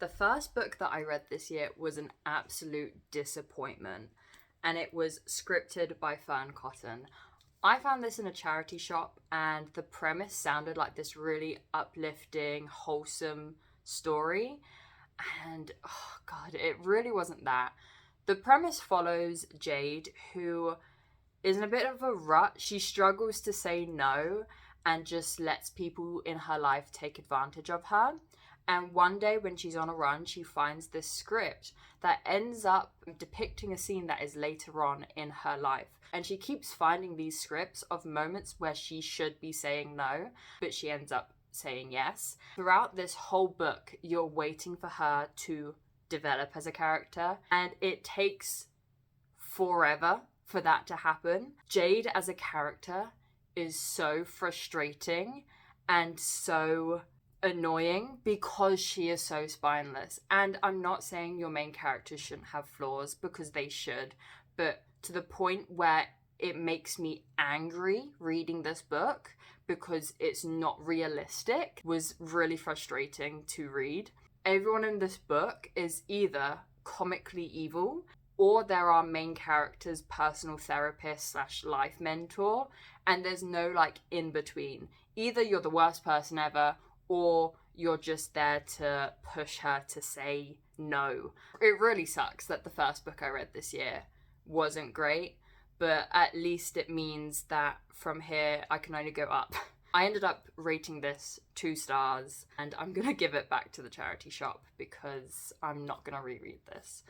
The first book that I read this year was an absolute disappointment, and it was scripted by Fern Cotton. I found this in a charity shop, and the premise sounded like this really uplifting, wholesome story. And oh god, it really wasn't that. The premise follows Jade, who is in a bit of a rut. She struggles to say no and just lets people in her life take advantage of her. And one day, when she's on a run, she finds this script that ends up depicting a scene that is later on in her life. And she keeps finding these scripts of moments where she should be saying no, but she ends up saying yes. Throughout this whole book, you're waiting for her to develop as a character, and it takes forever for that to happen. Jade as a character is so frustrating and so annoying because she is so spineless. And I'm not saying your main characters shouldn't have flaws, because they should, but to the point where it makes me angry reading this book because it's not realistic was really frustrating to read. Everyone in this book is either comically evil, or they're our main character's personal therapist slash life mentor, and there's no like in between. Either you're the worst person ever, or you're just there to push her to say no. It really sucks that the first book I read this year wasn't great, but at least it means that from here I can only go up. I ended up rating this 2 stars, and I'm gonna give it back to the charity shop because I'm not gonna reread this.